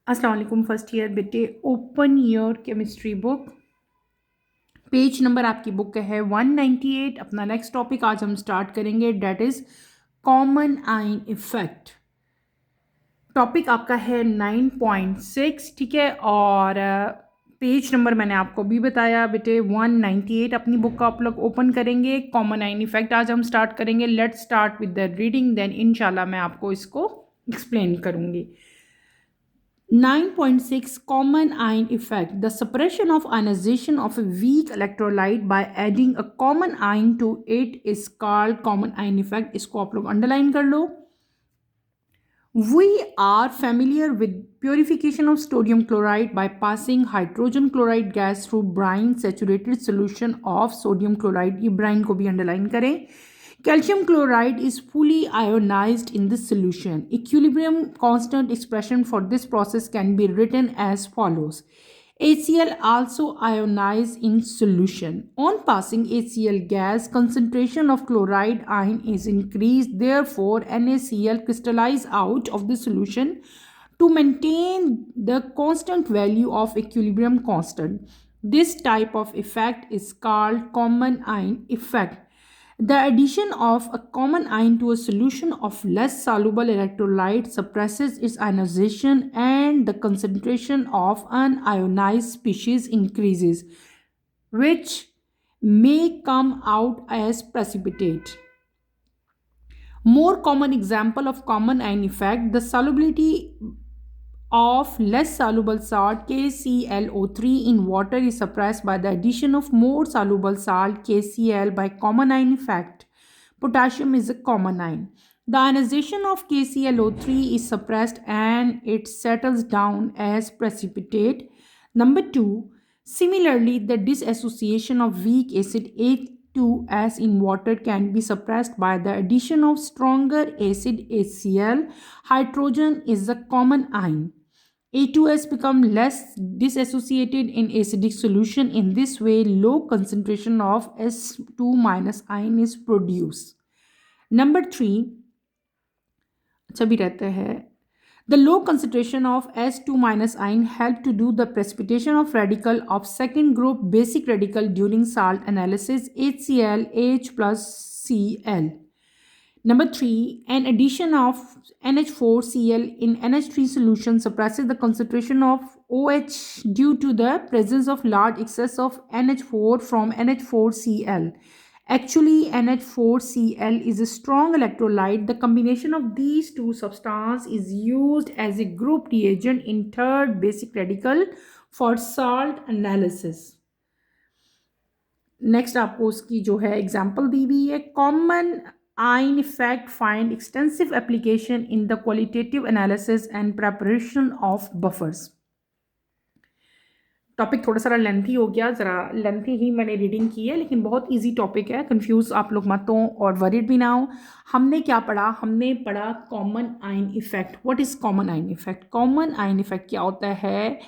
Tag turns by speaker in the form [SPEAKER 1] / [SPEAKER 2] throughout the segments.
[SPEAKER 1] अस्सलाम वालेकुम first year बेटे। Open your chemistry book. Page number आपकी बुक है 198। अपना नेक्स्ट टॉपिक आज हम स्टार्ट करेंगे, that is common ion effect. Topic आपका है 9.6, ठीक है। और पेज नंबर मैंने आपको भी बताया बेटे 198। अपनी बुक का आप लोग ओपन करेंगे, कॉमन आइन इफेक्ट आज हम स्टार्ट करेंगे। Let's start with the reading, then इंशाल्लाह मैं आपको इसको एक्सप्लेन करूँगी। 9.6 Common ion effect. The suppression of ionization of a weak electrolyte by adding a common ion to it is called common ion effect. इसको आप लोग underline कर लो। We are familiar with purification of sodium chloride by passing hydrogen chloride gas through brine saturated solution of sodium chloride. ये brine को भी underline करें। Calcium chloride is fully ionized in this solution. Equilibrium constant expression for this process can be written as follows. HCl also ionized in solution. On passing HCl gas, concentration of chloride ion is increased. Therefore, NaCl crystallize out of the solution to maintain the constant value of equilibrium constant. This type of effect is called common ion effect. The addition of a common ion to a solution of less soluble electrolyte suppresses its ionization and the concentration of unionized species increases, which may come out as precipitate. More common example of common ion effect, the solubility of less soluble salt KClO3 in water is suppressed by the addition of more soluble salt KCl by common ion effect. Potassium is a common ion. The ionization of KClO3 is suppressed and it settles down as precipitate. Number 2. Similarly, the dissociation of weak acid H2S in water can be suppressed by the addition of stronger acid HCl. Hydrogen is a common ion. A2S become less dissociated in acidic solution. In this way, low concentration of S2 minus ion is produced. Number 3, अच्छा भी रहता है. The low concentration of S2 minus ion help to do the precipitation of radical of second group basic radical during salt analysis HCl H plus Cl. Number 3, an addition of NH4Cl in NH3 solution suppresses the concentration of OH due to the presence of large excess of NH4 from NH4Cl. Actually, NH4Cl is a strong electrolyte. The combination of these two substances is used as a group reagent in third basic radical for salt analysis. Next आपको उसकी जो है example दी हुई है. Common ion effect find extensive application in the qualitative analysis and preparation of buffers. Topic थोड़ा सा lengthy हो गया, ज़रा लेंथी ही मैंने रीडिंग की है, लेकिन बहुत इजी टॉपिक है, कंफ्यूज आप लोग मत हो और वरीड भी ना हो. हमने क्या पढ़ा? हमने पढ़ा common ion effect. What is common ion effect? Common ion effect क्या होता है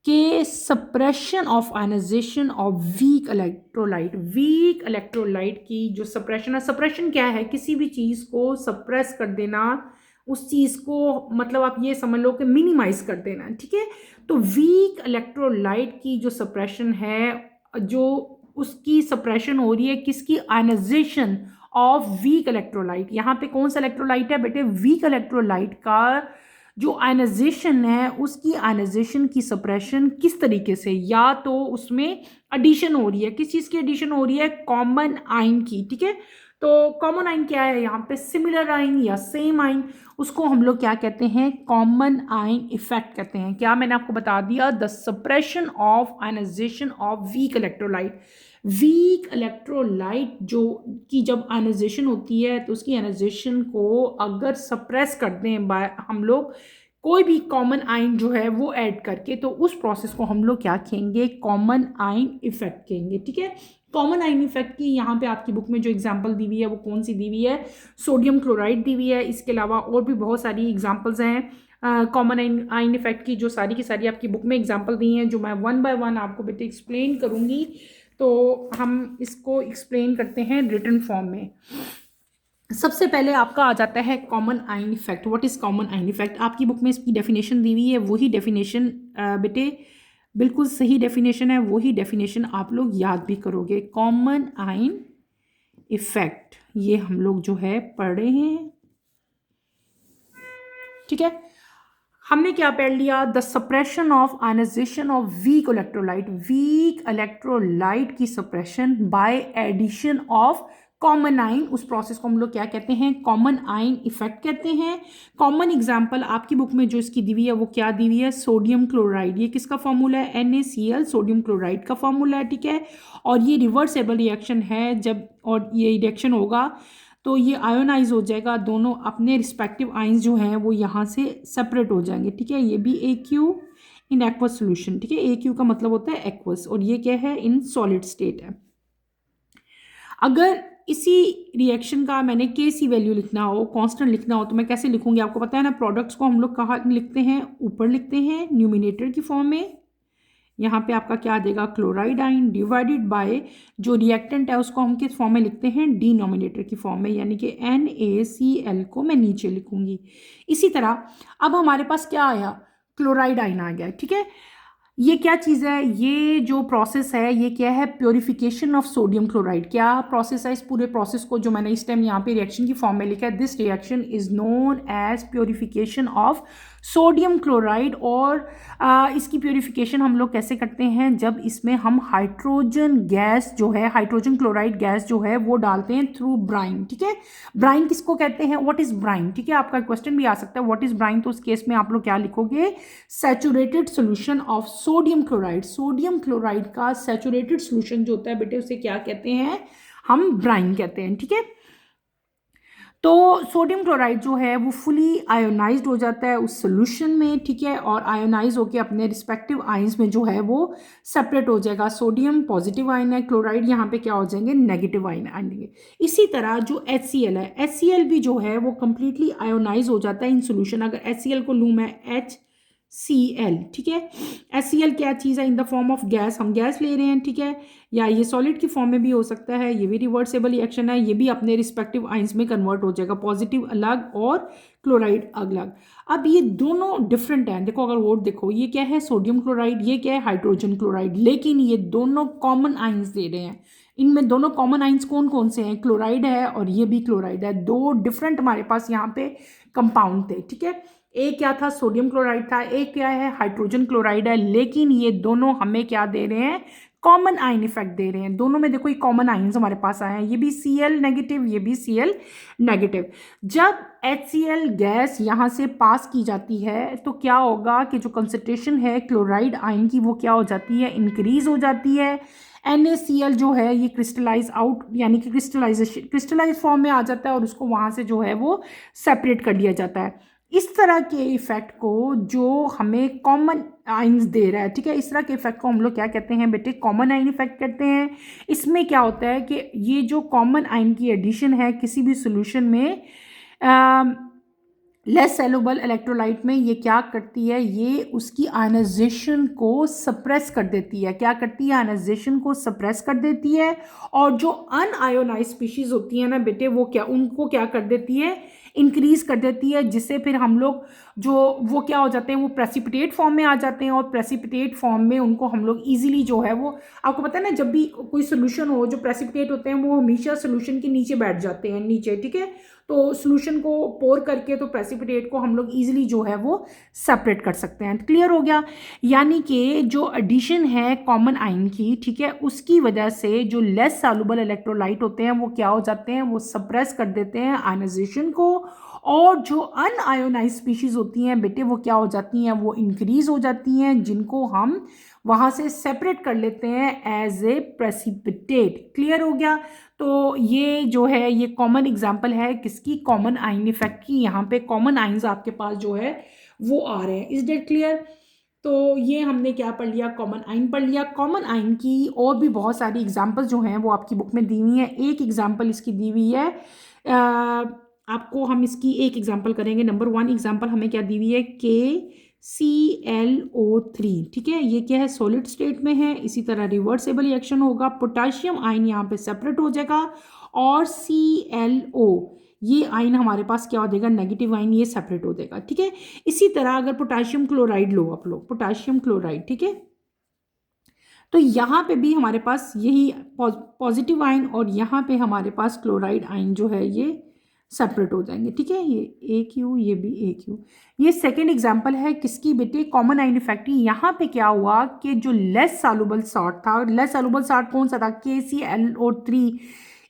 [SPEAKER 1] कि suppression of ionization of weak electrolyte. Weak electrolyte की जो सप्रेशन है, सप्रेशन क्या है? किसी भी चीज़ को सप्रेस कर देना, उस चीज़ को मतलब आप ये समझ लो कि मिनिमाइज कर देना, ठीक है. तो वीक इलेक्ट्रोलाइट की जो सप्रेशन है, जो उसकी सप्रेशन हो रही है किसकी? Ionization of weak electrolyte. यहाँ पे कौन सा इलेक्ट्रोलाइट है बेटे? वीक इलेक्ट्रोलाइट का जो आयनाइजेशन है, उसकी आयनाइजेशन की सप्रेशन किस तरीके से? या तो उसमें एडिशन हो रही है. किस चीज़ की एडिशन हो रही है? कॉमन आयन की, ठीक है. तो कॉमन आयन क्या है यहाँ पे? सिमिलर आयन या सेम आयन, उसको हम लोग क्या कहते हैं? कॉमन आयन इफेक्ट कहते हैं. क्या मैंने आपको बता दिया? The suppression of ionization of weak electrolyte. Weak electrolyte जो की जब आयनाइजेशन होती है तो उसकी आयनाइजेशन को अगर सप्रेस कर दें बाय हम लोग कोई भी कॉमन आयन जो है वो ऐड करके, तो उस प्रोसेस को हम लोग क्या कहेंगे? कॉमन आयन इफेक्ट कहेंगे, ठीक है. कॉमन आयन इफेक्ट की यहाँ पे आपकी बुक में जो एग्जांपल दी हुई है वो कौन सी दी हुई है? सोडियम क्लोराइड दी हुई है. इसके अलावा और भी बहुत सारी एग्जांपल्स हैं कॉमन आयन इफेक्ट की, जो सारी की सारी आपकी बुक में एग्जांपल दी हैं, जो मैं वन बाय वन आपको बेटे एक्सप्लेन करूँगी. तो हम इसको एक्सप्लेन करते हैं रिटन फॉर्म में. सबसे पहले आपका आ जाता है common ion effect. What is common ion effect? आपकी बुक में इसकी डेफिनेशन दी हुई है, वही डेफिनेशन बेटे बिल्कुल सही डेफिनेशन है, वही डेफिनेशन आप लोग याद भी करोगे। कॉमन आयन इफेक्ट ये हम लोग जो है पढ़ रहे हैं, ठीक है। हमने क्या पढ़ लिया? The suppression of ionization of weak electrolyte, weak electrolyte की suppression by addition of common ion, उस प्रोसेस को हम लोग क्या कहते हैं? कॉमन आयन इफेक्ट कहते हैं। कॉमन एग्जांपल आपकी बुक में जो इसकी दी हुई है वो क्या दी हुई है? Sodium chloride. ये किसका फॉर्मूला है? NaCl, सोडियम क्लोराइड का फॉर्मूला है, ठीक है। और ये रिवर्सेबल रिएक्शन है, जब और ये रिएक्शन होगा तो ये आयोनाइज हो जाएगा, दोनों अपने रिस्पेक्टिव आयंस जो हैं वो यहाँ से सेपरेट हो जाएंगे, ठीक है। ये भी AQ इन एक्वस सोल्यूशन, ठीक है। AQ का मतलब होता है एक्वस, और ये क्या है? इन सॉलिड स्टेट है। अगर इसी रिएक्शन का मैंने Kc वैल्यू लिखना हो, कांस्टेंट लिखना हो, तो मैं कैसे लिखूंगी? आपको पता है ना, प्रोडक्ट्स को हम लोग कहाँ लिखते हैं? ऊपर लिखते हैं न्यूमिनेटर की फॉर्म में। यहाँ पे आपका क्या देगा? क्लोराइड आयन डिवाइडेड बाय जो रिएक्टेंट है उसको हम किस फॉर्म में लिखते हैं? डिनोमिनेटर की फॉर्म में, यानी कि NaCl को मैं नीचे लिखूंगी। इसी तरह अब हमारे पास क्या आया? क्लोराइड आयन आ गया, ठीक है। ये क्या चीज़ है? ये जो प्रोसेस है ये क्या है? Purification of sodium chloride. क्या प्रोसेस है? इस पूरे प्रोसेस को जो मैंने इस टाइम यहाँ पे रिएक्शन की फॉर्म में लिखा है, this reaction is known as purification of sodium chloride. और इसकी प्योरिफिकेशन हम लोग कैसे करते हैं? जब इसमें हम हाइड्रोजन गैस जो है, हाइड्रोजन क्लोराइड गैस जो है वो डालते हैं थ्रू ब्राइन, ठीक है। ब्राइन किसको कहते हैं? व्हाट इज ब्राइन, ठीक है। आपका क्वेश्चन भी आ सकता है व्हाट इज ब्राइन, तो उस केस में आप लोग क्या लिखोगे? Saturated solution of sodium chloride. Sodium chloride का सैचुरेटेड सोल्यूशन जो होता है बेटे उसे क्या कहते हैं? हम ब्राइन कहते हैं, ठीक है। तो सोडियम क्लोराइड जो है वो फुली आयोनाइज्ड हो जाता है उस सोल्यूशन में, ठीक है। और आयोनाइज होकर अपने रिस्पेक्टिव आयंस में जो है वो सेपरेट हो जाएगा। सोडियम पॉजिटिव आयन है, क्लोराइड यहाँ पे क्या हो जाएंगे? नेगेटिव आयन आएंगे। इसी तरह जो HCl है, HCl भी जो है वो कंप्लीटली आयोनाइज हो जाता है इन सोल्यूशन। अगर HCl को लूँ मैं HCl, ठीक है। HCl क्या चीज़ है? In the form of gas, हम गैस ले रहे हैं, ठीक है। या ये सॉलिड की फॉर्म में भी हो सकता है, ये भी रिवर्सेबल रिएक्शन है, ये भी अपने रिस्पेक्टिव आयंस में कन्वर्ट हो जाएगा, पॉजिटिव अलग और क्लोराइड अलग। अब ये दोनों डिफरेंट हैं, देखो अगर वोट देखो, ये क्या है? सोडियम क्लोराइड, ये क्या है? हाइड्रोजन क्लोराइड, लेकिन ये दोनों कॉमन आयंस दे रहे हैं। इनमें दोनों कॉमन आयंस कौन कौन से हैं? क्लोराइड है और ये भी क्लोराइड है। दो डिफरेंट हमारे पास यहाँ पे कंपाउंड थे, ठीक है। एक क्या था? सोडियम क्लोराइड था, एक क्या है? हाइड्रोजन क्लोराइड है। लेकिन ये दोनों हमें क्या दे रहे हैं? कॉमन आयन इफेक्ट दे रहे हैं। दोनों में देखो ये कॉमन आयन्स हमारे पास आए हैं, ये भी Cl नेगेटिव, ये भी Cl नेगेटिव। जब HCl गैस यहाँ से पास की जाती है तो क्या होगा कि जो कंसंट्रेशन है क्लोराइड आयन की वो क्या हो जाती है? इंक्रीज हो जाती है। NaCl जो है ये क्रिस्टलाइज आउट, यानी कि क्रिस्टलाइज फॉर्म में आ जाता है और उसको वहाँ से जो है वो सेपरेट कर दिया जाता है। इस तरह के इफेक्ट को जो हमें कॉमन आइंस दे रहा है, ठीक है, इस तरह के इफेक्ट को हम लोग क्या कहते हैं बेटे? कॉमन आइन इफेक्ट कहते हैं। इसमें क्या होता है कि ये जो कॉमन आइन की एडिशन है किसी भी सोल्यूशन में लेस सॉल्युबल इलेक्ट्रोलाइट में, ये क्या करती है? ये उसकी आयनाइजेशन को सप्रेस कर देती है। क्या करती है? आयनाइजेशन को सप्रेस कर देती है। और जो अनआयोनाइज्ड स्पीशीज होती है ना बेटे, वो क्या, उनको क्या कर देती है? इंक्रीज कर देती है, जिससे फिर हम लोग जो वो क्या हो जाते हैं? वो प्रेसिपिटेट फॉर्म में आ जाते हैं। और प्रेसिपिटेट फॉर्म में उनको हम लोग ईजिली जो है वो, आपको पता है ना, जब भी कोई सोल्यूशन हो जो प्रेसिपिटेट होते हैं वो हमेशा सोल्यूशन के नीचे बैठ जाते हैं, नीचे, ठीक है। तो सोल्यूशन को पोर करके तो प्रेसिपिटेट को हम लोग ईजिली जो है वो सेपरेट कर सकते हैं। क्लियर हो गया? यानी कि जो एडिशन है कॉमन आयन की, ठीक है, उसकी वजह से जो लेस सॉल्युबल इलेक्ट्रोलाइट होते हैं वो क्या हो जाते हैं? वो सप्रेस कर देते हैं आयनाइजेशन को। और जो अनआयोनाइज्ड स्पीशीज होती हैं बेटे वो क्या हो जाती हैं? वो इंक्रीज हो जाती हैं, जिनको हम वहाँ से सेपरेट कर लेते हैं एज ए प्रेसिपिटेट। क्लियर हो गया? तो ये जो है ये कॉमन एग्जांपल है किसकी? कॉमन आयन इफेक्ट की। यहाँ पे कॉमन आयन्स आपके पास जो है वो आ रहे हैं। Is that clear? तो ये हमने क्या पढ़ लिया? कॉमन आयन पढ़ लिया। कॉमन आयन की और भी बहुत सारी एग्जांपल जो हैं वो आपकी बुक में दी हुई है। एक एग्जांपल इसकी दी हुई है, आपको हम इसकी एक एग्जांपल करेंगे। नंबर 1 एग्जांपल हमें क्या दी हुई है? KClO3, ठीक है। ये क्या है? सॉलिड स्टेट में है। इसी तरह रिवर्सेबल रिएक्शन होगा, पोटाशियम आयन यहाँ पे सेपरेट हो जाएगा और ClO ये आइन हमारे पास क्या हो जाएगा, नेगेटिव आइन, ये सेपरेट हो जाएगा। ठीक है, इसी तरह अगर पोटाशियम क्लोराइड लो आप लोग, पोटाशियम क्लोराइड, ठीक है, तो यहाँ पे भी हमारे पास यही पॉजिटिव आइन और यहाँ पे हमारे पास क्लोराइड आइन जो है ये सेपरेट हो जाएंगे। ठीक है, ये ए क्यू, ये भी ए क्यू। ये सेकेंड एग्जाम्पल है किसकी बेटे, कॉमन आइन इफेक्ट। यहाँ पे क्या हुआ कि जो लेस सॉल्युबल सॉल्ट था, लेस सॉल्युबल सॉल्ट कौन सा था, KClO3,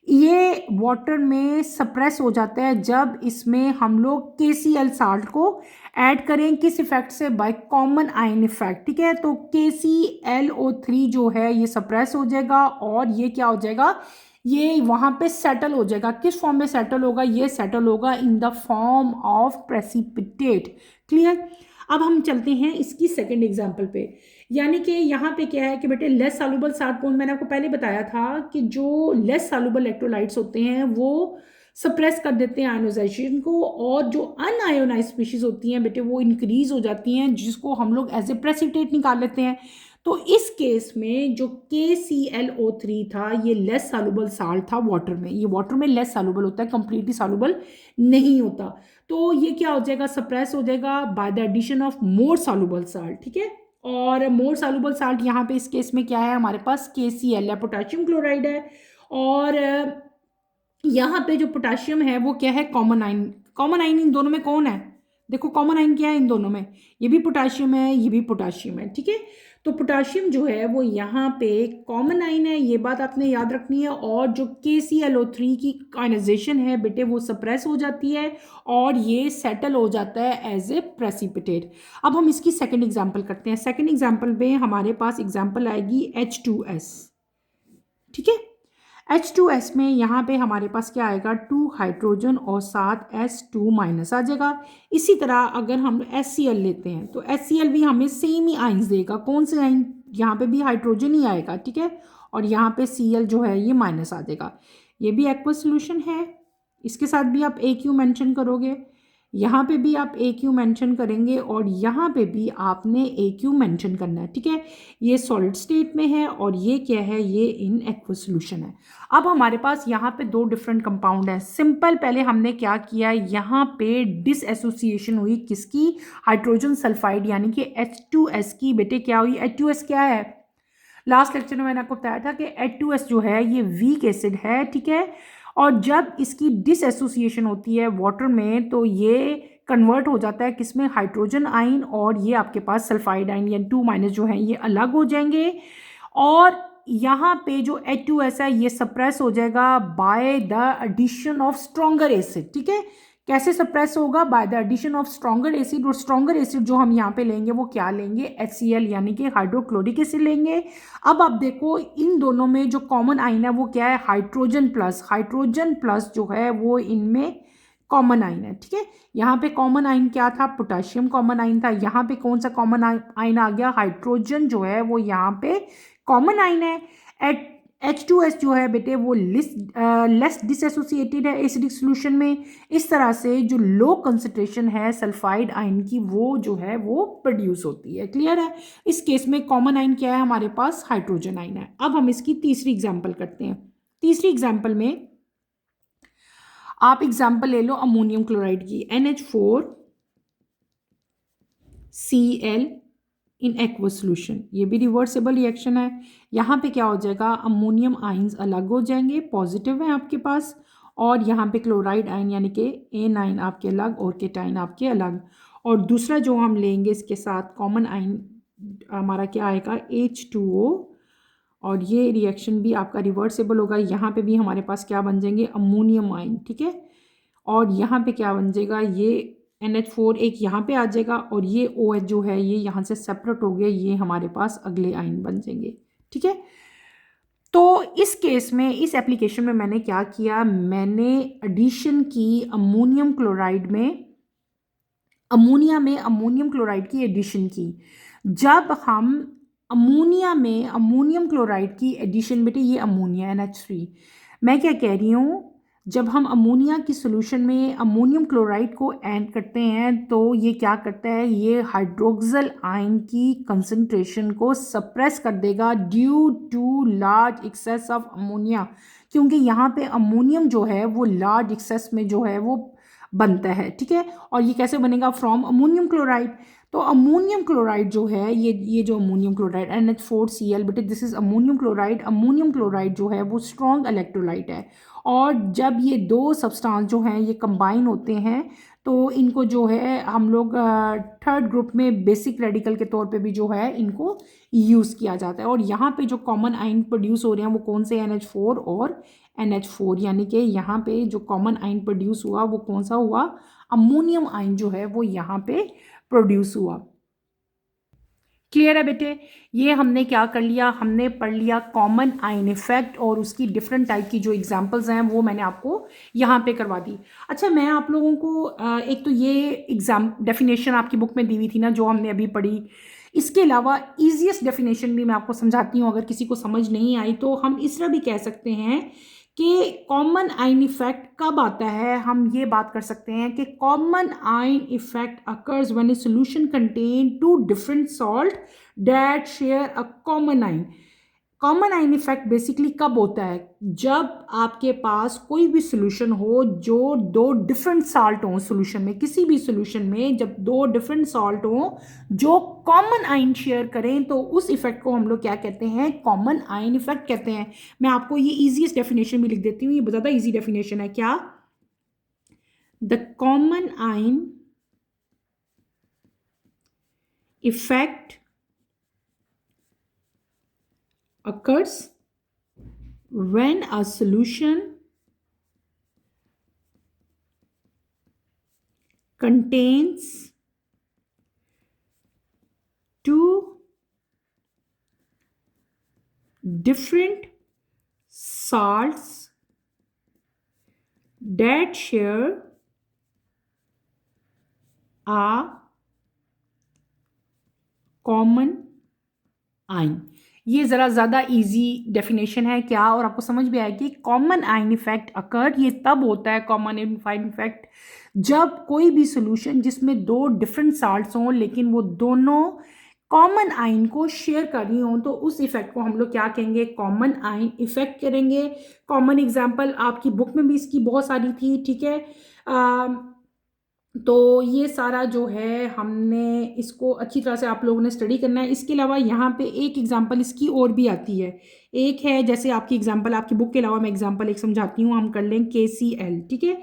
[SPEAKER 1] ये वाटर में सप्रेस हो जाता है जब इसमें हम लोग KCl साल्ट को ऐड करें, किस इफेक्ट से, बाय कॉमन आयन इफेक्ट। ठीक है, तो KClO3 जो है ये सप्रेस हो जाएगा और ये क्या हो जाएगा, ये वहां पे सेटल हो जाएगा। किस फॉर्म में सेटल होगा, ये सेटल होगा in the form of precipitate. Clear. अब हम चलते हैं इसकी सेकंड एग्जांपल पे, यानी कि यहाँ पे क्या है कि बेटे लेस सॉल्युबल सॉल्ट कौन, मैंने आपको पहले बताया था कि जो लेस सॉल्युबल इलेक्ट्रोलाइट्स होते हैं वो सप्रेस कर देते हैं आयोनाइजेशन को, और जो अनआयोनाइज स्पीशीज होती हैं बेटे वो इंक्रीज हो जाती हैं, जिसको हम लोग एज ए प्रेसिपिटेट निकाल लेते हैं। तो इस केस में जो KClO3 था ये लेस सॉल्युबल साल्ट था वाटर में, ये वाटर में लेस सॉल्युबल होता है, कंप्लीटली सॉल्युबल नहीं होता। तो ये क्या हो जाएगा, सप्रेस हो जाएगा by the addition of more soluble salt. ठीक है, और मोर सॉल्युबल साल्ट यहाँ पे इस केस में क्या है, हमारे पास KCl है, पोटाशियम क्लोराइड है, और यहाँ पे जो पोटाशियम है वो क्या है, कॉमन आइन। कॉमन आइन इन दोनों में कौन है, देखो कॉमन आइन क्या है इन दोनों में, ये भी पोटाशियम है, ये भी पोटाशियम है। ठीक है, तो पोटाशियम जो है वो यहाँ पे कॉमन आइन है, ये बात आपने याद रखनी है, और जो KClO3 की आयनाइजेशन है बेटे वो सप्रेस हो जाती है और ये सेटल हो जाता है एज ए प्रेसिपिटेट। अब हम इसकी सेकंड एग्जांपल करते हैं। सेकंड एग्जांपल में हमारे पास एग्जांपल आएगी H2S। ठीक है, H2S में यहाँ पे हमारे पास क्या आएगा, 2 हाइड्रोजन और साथ S2 माइनस आ जाएगा। इसी तरह अगर हम HCl लेते हैं तो HCl भी हमें सेम ही आइंस देगा, कौन से आइन, यहाँ पे भी हाइड्रोजन ही आएगा। ठीक है, और यहाँ पे Cl जो है ये माइनस आ जाएगा। ये भी एक्वस सोल्यूशन है, इसके साथ भी आप AQ मेंशन करोगे, यहाँ पे भी आप AQ मेंशन करेंगे और यहाँ पे भी आपने AQ मेंशन करना है। ठीक है, ये सॉलिड स्टेट में है और ये क्या है, ये इन एक्वस सॉल्यूशन है। अब हमारे पास यहाँ पे दो डिफरेंट कंपाउंड है। सिंपल पहले हमने क्या किया, यहाँ पे डिसएसोसिएशन हुई किसकी, हाइड्रोजन सल्फाइड यानी कि H2S की। बेटे क्या हुई, H2S क्या है, लास्ट लेक्चर में मैंने आपको बताया था कि H2S जो है ये वीक एसिड है। ठीक है, और जब इसकी डिसएसोसिएशन होती है वाटर में तो ये कन्वर्ट हो जाता है किसमें, हाइड्रोजन आइन, और ये आपके पास सल्फाइड आइन यानी 2 माइनस जो है ये अलग हो जाएंगे, और यहाँ पे जो H2S है ये सप्रेस हो जाएगा by the addition of stronger acid. ठीक है, कैसे सप्रेस होगा, by the addition of stronger acid, और स्ट्रॉन्गर एसिड जो हम यहाँ पे लेंगे वो क्या लेंगे, HCl यानी कि हाइड्रोक्लोरिक एसिड लेंगे। अब आप देखो इन दोनों में जो कॉमन आइन है वो क्या है, हाइड्रोजन प्लस। हाइड्रोजन प्लस जो है वो इनमें कॉमन आइन है। ठीक है, यहाँ पे कॉमन आइन क्या था, पोटाशियम कॉमन आइन था, यहाँ पे कौन सा कॉमन आइन आ गया, हाइड्रोजन जो है वो यहाँ पे कॉमन आइन है। H2S जो है बेटे वो लेस डिसएसोसिएटेड है एसिडिक सोल्यूशन में। इस तरह से जो लो कंसंट्रेशन है सल्फाइड आइन की वो जो है वो प्रोड्यूस होती है। क्लियर है, इस केस में कॉमन आइन क्या है, हमारे पास हाइड्रोजन आइन है। अब हम इसकी तीसरी एग्जाम्पल करते हैं। तीसरी एग्जाम्पल में आप एग्जाम्पल ले लो अमोनियम क्लोराइड की, NH4Cl इन एक्वस सोल्यूशन। ये भी रिवर्सिबल रिएक्शन है। यहाँ पे क्या हो जाएगा, अमोनियम आइंस अलग हो जाएंगे, पॉजिटिव है आपके पास, और यहाँ पे क्लोराइड आइन यानी कि A9 आपके अलग और केटाइन आपके अलग। और दूसरा जो हम लेंगे इसके साथ कॉमन आइन हमारा क्या आएगा, H2O, और ये रिएक्शन भी आपका रिवर्सिबल होगा। यहाँ पे भी हमारे पास क्या बन जाएंगे, अमोनियम आइन। ठीक है, और यहाँ पे क्या बन जाएगा, ये NH4 एक यहाँ पे आ जाएगा, और ये OH जो है ये यहाँ से सेपरेट हो गया, ये हमारे पास अगले आइन बन जाएंगे। ठीक है, तो इस केस में, इस एप्लीकेशन में मैंने क्या किया, मैंने एडिशन की अमोनियम क्लोराइड में, अमोनिया में अमोनियम क्लोराइड की एडिशन की। जब हम अमोनिया में अमोनियम क्लोराइड की एडिशन, बेटे ये अमोनिया NH3, मैं क्या कह रही हूँ, जब हम अमोनिया की सोल्यूशन में अमोनियम क्लोराइड को ऐड करते हैं तो ये क्या करता है, ये हाइड्रोक्सिल आयन की कंसंट्रेशन को सप्रेस कर देगा due to large excess of ammonia, क्योंकि यहाँ पे अमोनियम जो है वो लार्ज एक्सेस में जो है वो बनता है, ठीक है। और ये कैसे बनेगा? From ammonium chloride. तो अमोनियम क्लोराइड जो है ये जो अमोनियम क्लोराइड NH4Cl, बेटे this is ammonium chloride. Ammonium chloride जो है वो स्ट्रॉन्ग इलेक्ट्रोलाइट है, और जब ये दो सब्सटेंस जो हैं ये कंबाइन होते हैं तो इनको जो है हम लोग थर्ड ग्रुप में बेसिक रेडिकल के तौर पे भी जो है इनको यूज़ किया जाता है। और यहाँ पे जो कॉमन आयन प्रोड्यूस हो रहे हैं वो कौन से? NH4 और NH4, यानी कि यहाँ पे जो कॉमन आयन प्रोड्यूस हुआ वो कौन सा हुआ? अमोनियम आयन जो है वो यहाँ पे प्रोड्यूस हुआ। क्लियर है बेटे? ये हमने क्या कर लिया? हमने पढ़ लिया कॉमन आयन इफेक्ट, और उसकी डिफरेंट टाइप की जो एग्जांपल्स हैं वो मैंने आपको यहाँ पे करवा दी। अच्छा, मैं आप लोगों को एक तो ये एग्जाम डेफिनेशन आपकी बुक में दी हुई थी ना जो हमने अभी पढ़ी, इसके अलावा ईजीएस्ट डेफिनेशन भी मैं आपको समझाती हूँ, अगर किसी को समझ नहीं आई तो हम इस तरह भी कह सकते हैं कि कॉमन आयन इफेक्ट कब आता है। हम ये बात कर सकते हैं कि common ion effect occurs when A solution contain two different salt that share a common ion. Common ion effect basically कब होता है? जब आपके पास कोई भी सोल्यूशन हो जो दो डिफरेंट साल्ट हों सोल्यूशन में, किसी भी सोल्यूशन में जब दो डिफरेंट साल्ट हों जो कॉमन आयन शेयर करें तो उस इफेक्ट को हम लोग क्या कहते हैं? कॉमन आयन इफेक्ट कहते हैं। मैं आपको ये इजीएस्ट डेफिनेशन भी लिख देती हूँ, ये बहुत ज़्यादा इजी डेफिनेशन है। क्या? The common ion effect occurs when a solution contains two different salts that share a common ion। ये ज़रा ज़्यादा इजी डेफिनेशन है क्या? और आपको समझ भी आया कि कॉमन आयन इफेक्ट अकर ये तब होता है, कॉमन आयन इफेक्ट, जब कोई भी सोल्यूशन जिसमें दो डिफरेंट साल्ट्स हों लेकिन वो दोनों कॉमन आयन को शेयर कर रही हों तो उस इफेक्ट को हम लोग क्या कहेंगे? कॉमन आयन इफेक्ट करेंगे। कॉमन एग्जाम्पल आपकी बुक में भी इसकी बहुत सारी थी, ठीक है। तो ये सारा जो है हमने इसको अच्छी तरह से आप लोगों ने स्टडी करना है। इसके अलावा यहाँ पे एक एग्जांपल इसकी और भी आती है। एक है जैसे आपकी एग्जांपल आपकी बुक के अलावा मैं एग्जांपल एक समझाती हूँ, हम कर लें KCl, ठीक है।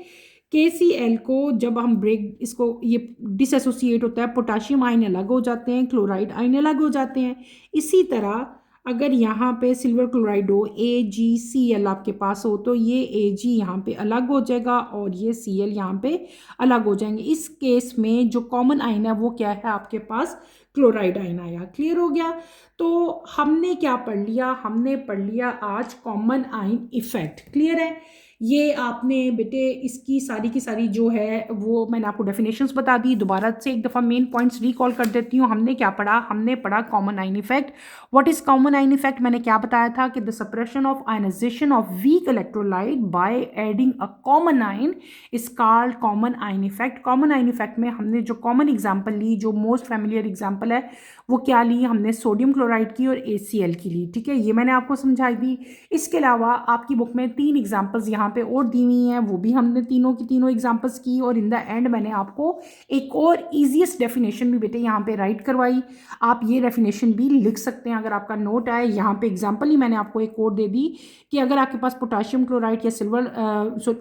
[SPEAKER 1] KCl को जब हम ब्रेक इसको ये डिसएसोसिएट होता है, पोटाशियम आयन अलग हो जाते हैं, क्लोराइड आयन अलग हो जाते हैं। इसी तरह अगर यहाँ पे सिल्वर क्लोराइड हो AgCl आपके पास हो तो ये Ag यहाँ पे अलग हो जाएगा और ये Cl यहाँ पे अलग हो जाएंगे। इस केस में जो कॉमन आयन है वो क्या है? आपके पास क्लोराइड आयन आया। क्लियर हो गया? तो हमने क्या पढ़ लिया? हमने पढ़ लिया आज कॉमन आयन इफेक्ट। क्लियर है? ये आपने बेटे इसकी सारी की सारी जो है वो मैंने आपको डेफिनेशंस बता दी। दोबारा से एक दफ़ा मेन पॉइंट्स रिकॉल कर देती हूँ। हमने क्या पढ़ा? हमने पढ़ा common ion effect. What is common ion effect? मैंने क्या बताया था कि the suppression of ionization of weak electrolyte by adding a common ion is called common ion effect. Common ion effect में हमने जो कॉमन एग्जाम्पल ली, जो मोस्ट फैमिलियर एग्जाम्पल है वो क्या ली? हमने सोडियम क्लोराइड की और ACl की ली, ठीक है। ये मैंने आपको समझाई दी। इसके अलावा आपकी बुक में 3 एग्जाम्पल्स यहाँ पे और दी हुई हैं, वो भी हमने तीनों की तीनों एग्जाम्पल्स की, और इन द एंड मैंने आपको एक और ईजीएस्ट डेफिनेशन भी बेटे यहाँ पे राइट करवाई। आप ये डेफिनेशन भी लिख सकते हैं अगर आपका नोट आए। यहाँ पे एग्जाम्पल ही मैंने आपको एक और दे दी कि अगर आपके पास पोटाशियम क्लोराइड या सिल्वर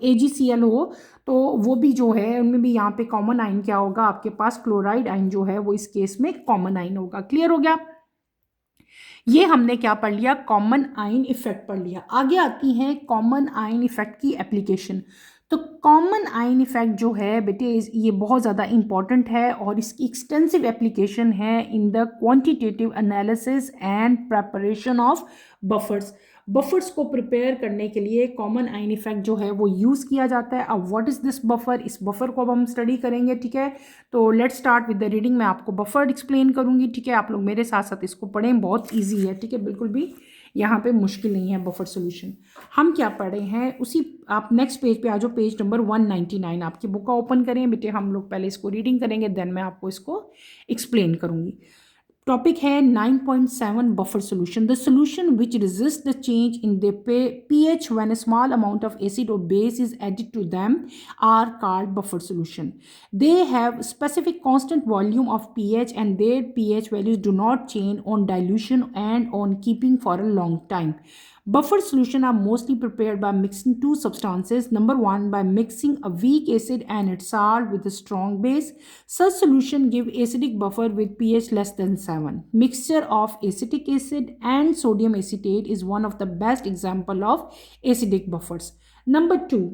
[SPEAKER 1] AgCl हो तो वो भी जो है उनमें भी यहाँ पे कॉमन आयन क्या होगा? आपके पास क्लोराइड आयन जो है वो इस केस में कॉमन आयन होगा। क्लियर हो गया? ये हमने क्या पढ़ लिया? कॉमन आयन इफेक्ट पढ़ लिया। आगे आती हैं कॉमन आयन इफेक्ट की एप्लीकेशन। तो कॉमन आयन इफेक्ट जो है बेटे ये बहुत ज़्यादा इंपॉर्टेंट है और इसकी एक्सटेंसिव एप्लीकेशन है in the quantitative analysis and preparation of buffers. Buffers को प्रिपेयर करने के लिए कॉमन आयन इफेक्ट जो है वो यूज़ किया जाता है। अब व्हाट इज़ दिस बफर? इस बफर को अब हम स्टडी करेंगे, ठीक है। तो let's start with the reading. मैं आपको बफर एक्सप्लेन करूंगी, ठीक है। आप लोग मेरे साथ साथ इसको पढ़ें, बहुत ईजी है, ठीक है, बिल्कुल भी यहाँ पे मुश्किल नहीं है बफर सोल्यूशन। हम क्या पढ़े हैं उसी, आप नेक्स्ट पेज पे आ जाओ, पेज नंबर 199 आपकी बुक का ओपन करें बेटे। हम लोग पहले इसको रीडिंग करेंगे, देन मैं आपको इसको एक्सप्लेन करूँगी। टॉपिक है 9.7 buffer solution the solution which resist the change in the pH when a small amount of acid or base is added to them are called buffer solution. They have specific constant volume of pH and their pH values do not change on dilution and on keeping for a long time. Buffer solution are mostly prepared by mixing two substances. Number one, by mixing a weak acid and its salt with a strong base. Such solution give acidic buffer with pH less than 7. Mixture of acetic acid and sodium acetate is one of the best example of acidic buffers. Number two,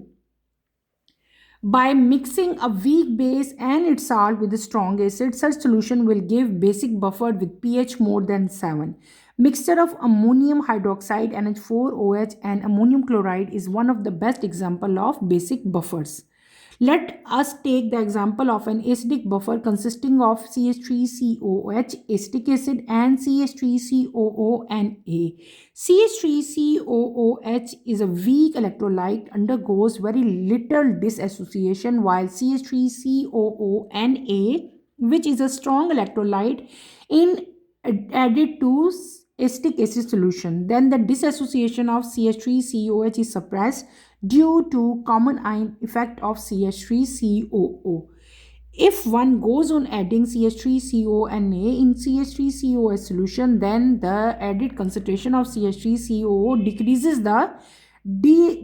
[SPEAKER 1] by mixing a weak base and its salt with a strong acid, such solution will give basic buffer with pH more than 7. Mixture of ammonium hydroxide NH4OH and ammonium chloride is one of the best example of basic buffers. Let us take the example of an acidic buffer consisting of CH3COOH, acetic acid, and CH3COONA. CH3COOH is a weak electrolyte, undergoes very little dissociation, while CH3COONA, which is a strong electrolyte, in added to acetic acid solution. Then the dissociation of CH3COOH is suppressed due to common ion effect of CH3COO. If one goes on adding CH3CONA in CH3COH solution, then the added concentration of CH3COO decreases the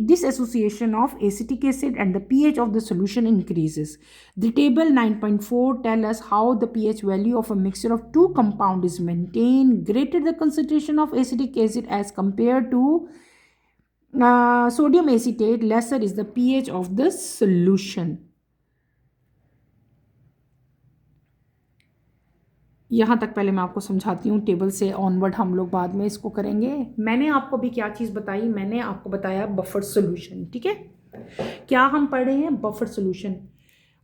[SPEAKER 1] dissociation of acetic acid and the pH of the solution increases. The table 9.4 tell us how the pH value of a mixture of two compounds is maintained. Greater the concentration of acetic acid as compared to sodium acetate, lesser is the pH of the solution. यहाँ तक पहले मैं आपको समझाती हूँ, table से onward हम लोग बाद में इसको करेंगे. मैंने आपको भी क्या चीज़ बताई, मैंने आपको बताया बफर सोल्यूशन. ठीक है, क्या हम पढ़ रहे हैं? Buffer solution.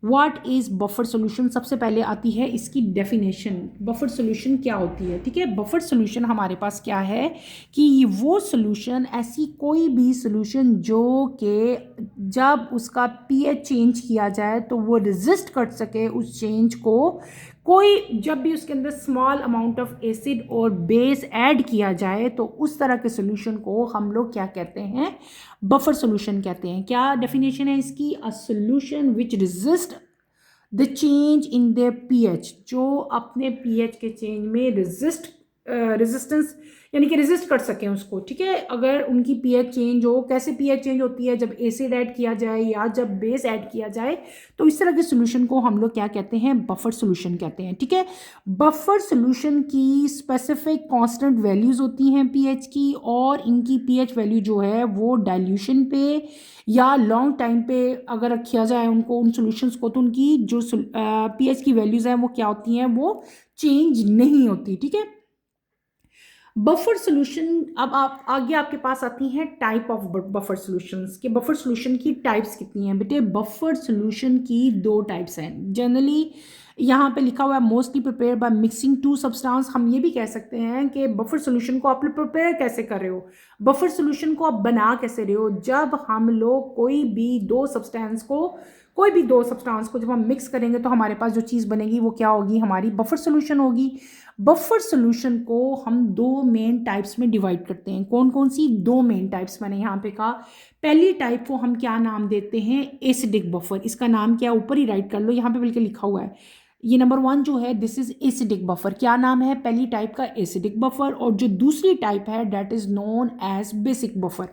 [SPEAKER 1] What is buffer solution? सबसे पहले आती है इसकी डेफिनेशन. बफर सोल्यूशन क्या होती है? ठीक है, बफर सोल्यूशन हमारे पास क्या है कि वो सोल्यूशन, ऐसी कोई भी सोल्यूशन जो कि जब उसका पीएच चेंज किया जाए तो वो रेजिस्ट कर सके उस चेंज को. कोई जब भी उसके अंदर स्मॉल अमाउंट ऑफ एसिड और बेस ऐड किया जाए तो उस तरह के सोल्यूशन को हम लोग क्या कहते हैं? बफर सोल्यूशन कहते हैं. क्या डेफिनेशन है इसकी? A solution which resist the change in their pH, जो अपने पीएच के चेंज में रेजिस्टेंस यानी कि रेजिस्ट कर सकें उसको. ठीक है, अगर उनकी पीएच चेंज हो, कैसे पीएच चेंज होती है? जब एसिड ऐड किया जाए या जब बेस ऐड किया जाए, तो इस तरह के सोल्यूशन को हम लोग क्या कहते हैं? बफर सोल्यूशन कहते हैं. ठीक है, बफर सोल्यूशन की स्पेसिफिक कांस्टेंट वैल्यूज होती हैं पीएच की, और इनकी पीएच वैल्यू जो है वो डाइल्यूशन पे या लॉन्ग टाइम पे अगर रखा जाए उनको, उन सोल्यूशंस को, तो उनकी जो पीएच की वैल्यूज हैं वो क्या होती हैं? वो चेंज नहीं होती. ठीक है, बफर सोल्यूशन. अब आप आगे आपके पास आती हैं टाइप ऑफ बफर सोल्यूशंस के. बफर सोल्यूशन की टाइप्स कितनी हैं बेटे? बफर सोल्यूशन की दो टाइप्स हैं. जनरली यहाँ पे लिखा हुआ है mostly prepare by mixing two substance. हम ये भी कह सकते हैं कि बफर सोल्यूशन को आप प्रिपेयर कैसे कर रहे हो, बफर सोल्यूशन को आप बना कैसे रहे हो. जब हम लोग कोई भी दो सब्सटेंस को जब हम मिक्स करेंगे तो हमारे पास जो चीज़ बनेगी वो क्या होगी? हमारी बफर सोल्यूशन होगी. बफर सोल्यूशन को हम दो मेन टाइप्स में डिवाइड करते हैं. कौन कौन सी? दो मेन टाइप्स मैंने यहाँ पे कहा. पहली टाइप को हम क्या नाम देते हैं? Acidic buffer. इसका नाम क्या? ऊपर ही राइट कर लो, यहाँ पे बिल्कुल लिखा हुआ है. ये नंबर 1 जो है, दिस इज एसिडिक बफर. क्या नाम है पहली टाइप का? Acidic buffer. और जो दूसरी टाइप है that is known as basic buffer.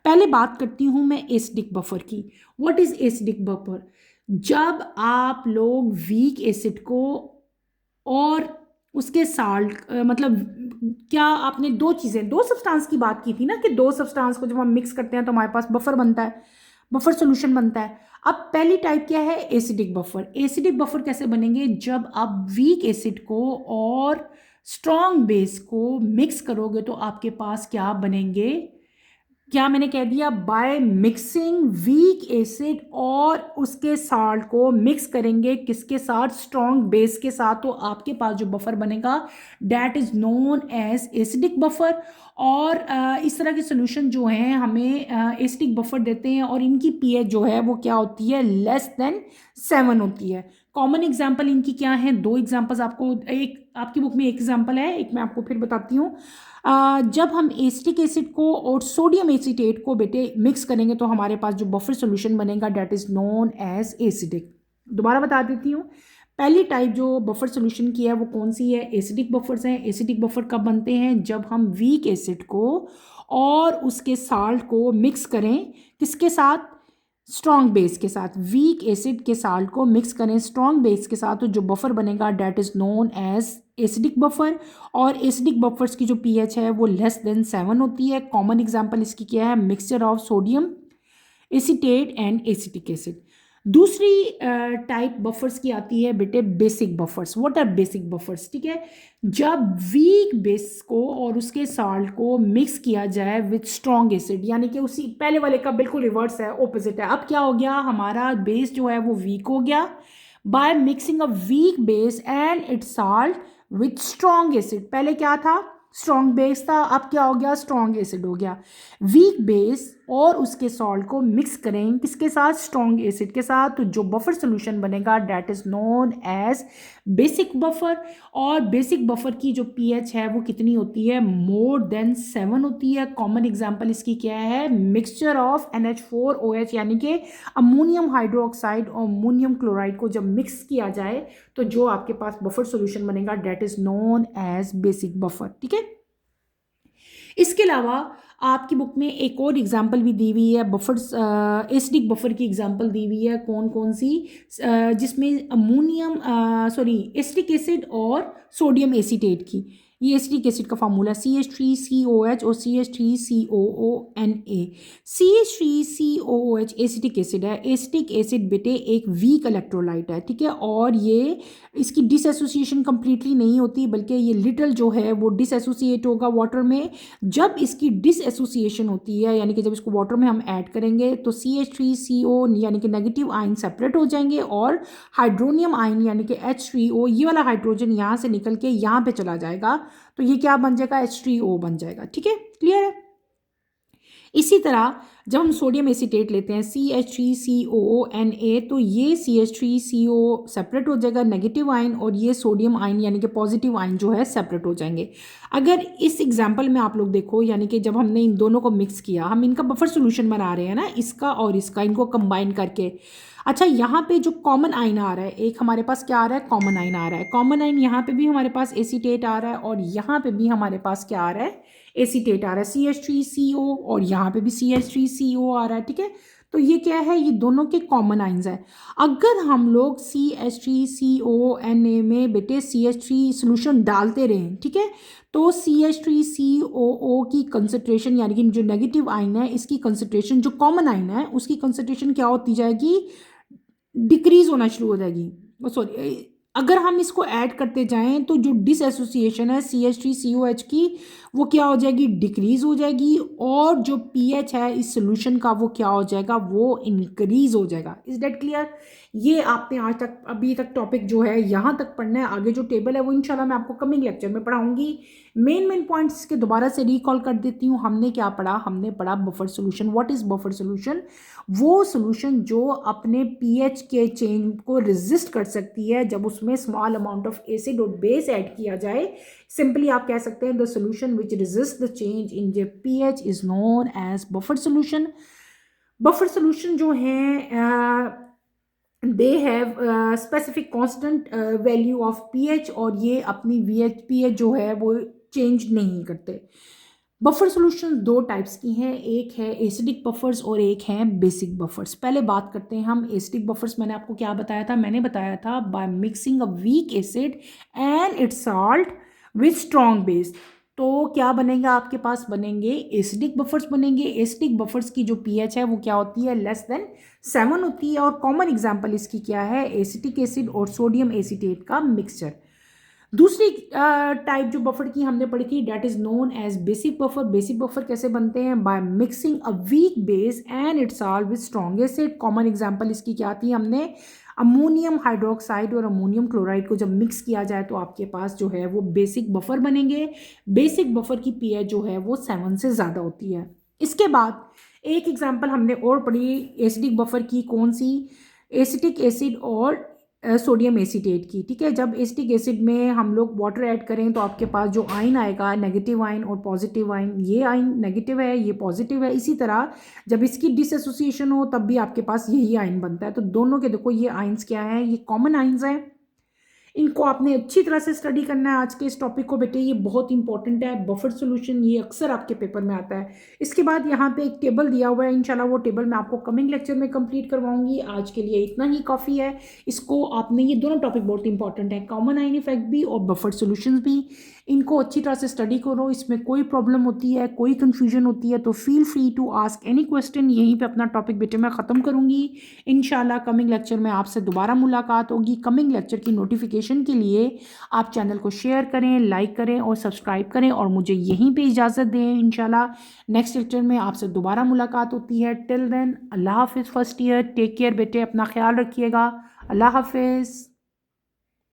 [SPEAKER 1] पहले बात करती हूँ मैं एसिडिक बफर की. What is acidic buffer? जब आप लोग वीक एसिड को और उसके साल्ट मतलब क्या आपने दो सब्सटेंस की बात की थी ना, कि दो सब्सटेंस को जब हम मिक्स करते हैं तो हमारे पास बफर बनता है, बफर सोल्यूशन बनता है. अब पहली टाइप क्या है? Acidic buffer. एसिडिक बफर कैसे बनेंगे? जब आप वीक एसिड को और स्ट्रॉन्ग बेस को मिक्स करोगे तो आपके पास क्या बनेंगे? क्या मैंने कह दिया? बाय मिक्सिंग वीक एसिड और उसके साल्ट को मिक्स करेंगे किसके साथ? स्ट्रॉन्ग बेस के साथ. तो आपके पास जो बफर बनेगा that is known as acidic buffer. और इस तरह के सोल्यूशन जो हैं हमें एसिडिक बफर देते हैं, और इनकी पीएच जो है वो क्या होती है? लेस देन 7 होती है. कॉमन एग्जाम्पल इनकी क्या है, दो एग्जाम्पल्स आपको, एक आपकी बुक में एक एग्जाम्पल है, एक मैं आपको फिर बताती हूँ। जब हम एसिटिक एसिड को और सोडियम एसीटेट को बेटे मिक्स करेंगे तो हमारे पास जो बफर सोल्यूशन बनेगा that is known as acidic. दोबारा बता देती हूँ, पहली टाइप जो बफर सोल्यूशन की है वो कौन सी है, एसिडिक बफर्स हैं। एसिडिक बफर कब बनते हैं, जब हम वीक एसिड को और उसके साल्ट को मिक्स करें, किसके साथ, स्ट्रॉन्ग बेस के साथ। वीक एसिड के साल्ट को मिक्स करें स्ट्रॉन्ग बेस के साथ, तो जो बफर बनेगा that is known as acidic buffer. और एसिडिक बफर्स की जो पीएच है वो लेस देन 7 होती है। कॉमन एग्जांपल इसकी क्या है, mixture of sodium acetate and acetic acid. दूसरी टाइप बफर्स की आती है बेटे basic buffers. What are basic buffers, ठीक है, जब वीक बेस को और उसके साल्ट को मिक्स किया जाए विथ स्ट्रॉन्ग एसिड, यानी कि उसी पहले वाले का बिल्कुल रिवर्स है, ऑपोजिट है। अब क्या हो गया, हमारा बेस जो है वो वीक हो गया bye mixing a weak base and it's salt with strong acid. पहले क्या था, स्ट्रॉन्ग बेस था, अब क्या हो गया, स्ट्रॉन्ग एसिड हो गया। वीक बेस और उसके सॉल्ट को मिक्स करें किसके साथ, स्ट्रॉन्ग एसिड के साथ, तो जो बफर सोल्यूशन बनेगा that is known as basic buffer. और बेसिक बफर की जो पीएच है वो कितनी होती है, मोर देन 7 होती है। कॉमन एग्जांपल इसकी क्या है, मिक्सचर ऑफ NH4OH, यानी कि अमोनियम हाइड्रोक्साइड और अमोनियम क्लोराइड को जब मिक्स किया जाए तो जो आपके पास बफर सोल्यूशन बनेगा that is known as basic buffer, ठीक है। इसके अलावा आपकी बुक में एक और एग्जाम्पल भी दी हुई है, बफर्स एसिडिक बफर की एग्जाम्पल दी हुई है, कौन कौन सी, जिसमें अमोनियम सॉरी एसिटिक एसिड और सोडियम एसीटेट की। ये एसिटिक एसिड का फार्मूला CH3COH और CH3COONA। CH3COOH एसिटिक एसिड है। एसिटिक एसिड बेटे एक वीक इलेक्ट्रोलाइट है, ठीक है, और ये इसकी डिसएसोसिएशन कंप्लीटली नहीं होती, बल्कि ये लिटल जो है वो डिसएसोसिएट होगा वाटर में। जब इसकी डिसएसोसिएशन होती है, यानी कि जब इसको वाटर में हम ऐड करेंगे तो CH3CO यानी कि नेगेटिव आयन सेपरेट हो जाएंगे और हाइड्रोनियम आयन यानी कि H3O, ये वाला हाइड्रोजन यहाँ से निकल के यहाँ पे चला जाएगा, तो ये क्या बन जाएगा, H3O बन जाएगा, ठीक है, क्लियर है। इसी तरह जब हम सोडियम एसीटेट लेते हैं CH3COONA, तो ये CH3CO सेपरेट हो जाएगा नेगेटिव आयन, और ये सोडियम आयन यानी कि पॉजिटिव आयन जो है सेपरेट हो जाएंगे। अगर इस एग्जाम्पल में आप लोग देखो, यानी कि जब हमने इन दोनों को मिक्स किया, हम इनका बफर सोल्यूशन बना रहे हैं ना, इसका और इसका, इनको कंबाइन करके। अच्छा, यहाँ पे जो कॉमन आयन आ रहा है, एक हमारे पास क्या आ रहा है, कॉमन आयन आ रहा है। कॉमन आयन यहाँ पे भी हमारे पास एसीटेट आ रहा है और यहाँ पे भी हमारे पास क्या आ रहा है, एसीटेट आ रहा है CH3CO, और यहाँ पे भी CH3CO आ रहा है, ठीक है। तो ये क्या है, ये दोनों के कॉमन आइंस हैं। अगर हम लोग CH3CONA में बेटे CH3 सोल्यूशन डालते रहें, ठीक है, तो CH3COO की कंसंट्रेशन यानी कि जो नेगेटिव आइन है इसकी कंसंट्रेशन, जो कॉमन आइन है उसकी कंसंट्रेशन क्या होती जाएगी, डिक्रीज होना शुरू हो जाएगी। सॉरी, अगर हम इसको ऐड करते जाएं तो जो डिसएसोसिएशन है CH3COH की वो क्या हो जाएगी, डिक्रीज हो जाएगी, और जो पीएच है इस सोल्यूशन का वो क्या हो जाएगा, वो इंक्रीज हो जाएगा। Is that clear. ये आपने आज तक अभी तक टॉपिक जो है यहाँ तक पढ़ना है, आगे जो टेबल है वो इंशाल्लाह मैं आपको कमिंग लेक्चर में पढ़ाऊंगी। मेन पॉइंट्स के दोबारा से रिकॉल कर देती हूँ। हमने क्या पढ़ा, हमने पढ़ा buffer solution. What is buffer solution, वो सोल्यूशन जो अपने पीएच के चेंज को रेजिस्ट कर सकती है जब उसमें स्मॉल अमाउंट ऑफ एसिड और बेस ऐड किया जाए। सिंपली आप कह सकते हैं the solution which resist the change in the pH is known as buffer solution. Buffer solution जो है they have specific constant value of pH, और ये अपनी पीएच जो है वो चेंज नहीं करते। बफर सॉल्यूशन दो टाइप्स की हैं, एक है एसिडिक बफर्स और एक है बेसिक बफर्स। पहले बात करते हैं हम एसिडिक बफर्स। मैंने आपको क्या बताया था, मैंने बताया था bye mixing a weak acid and it's salt with strong base. तो क्या बनेगा आपके पास, बनेंगे एसिडिक बफर्स बनेंगे। एसिडिक बफर्स की जो पीएच है वो क्या होती है, लेस देन 7 होती है। और कॉमन एग्जांपल इसकी क्या है, एसिटिक एसिड और सोडियम एसीटेट का मिक्सचर। दूसरी टाइप जो बफर की हमने पढ़ी थी that is known as basic buffer. Basic buffer कैसे बनते हैं, by mixing a weak base and its salt with strong acid. Common example इसकी क्या थी, हमने अमोनियम हाइड्रोक्साइड और अमोनियम क्लोराइड को जब मिक्स किया जाए तो आपके पास जो है वो बेसिक बफर बनेंगे। बेसिक बफर की पीएच जो है वो 7 से ज़्यादा होती है। इसके बाद एक एग्जाम्पल हमने और पढ़ी एसिडिक बफर की, कौन सी, एसिटिक एसिड और सोडियम एसीटेट की। ठीक है, जब एसिटिक एसिड में हम लोग वाटर ऐड करें तो आपके पास जो आयन आएगा, नेगेटिव आयन और पॉजिटिव आयन, ये आयन नेगेटिव है, ये पॉजिटिव है। इसी तरह जब इसकी डिसएसोसिएशन हो तब भी आपके पास यही आयन बनता है। तो दोनों के देखो ये आयन्स क्या है, ये कॉमन आयन्स हैं। इनको आपने अच्छी तरह से स्टडी करना है आज के इस टॉपिक को बेटे, ये बहुत इंपॉर्टेंट है। बफर सॉल्यूशन ये अक्सर आपके पेपर में आता है। इसके बाद यहाँ पे एक टेबल दिया हुआ है, इंशाल्लाह वो टेबल मैं आपको कमिंग लेक्चर में कंप्लीट करवाऊंगी। आज के लिए इतना ही काफ़ी है। इसको आपने, ये दोनों टॉपिक बहुत इंपॉर्टेंट है, कॉमन आयन इफेक्ट भी और बफर सॉल्यूशंस भी। इनको अच्छी तरह से स्टडी करो। इसमें कोई प्रॉब्लम होती है, कोई कन्फ्यूजन होती है तो feel free to ask any question. यहीं पे अपना टॉपिक बेटे मैं ख़त्म करूँगी। इंशाल्लाह कमिंग लेक्चर में आपसे दोबारा मुलाकात होगी। कमिंग लेक्चर की नोटिफिकेशन के लिए आप चैनल को शेयर करें, लाइक करें और सब्सक्राइब करें और मुझे यहीं पे इजाज़त दें। इंशाल्लाह नेक्स्ट लेक्चर में आपसे दोबारा मुलाकात होती है। टिल देन अल्लाह हाफिज़ फर्स्ट ईयर, टेक केयर बेटे, अपना ख्याल रखिएगा। अल्लाह हाफिज़।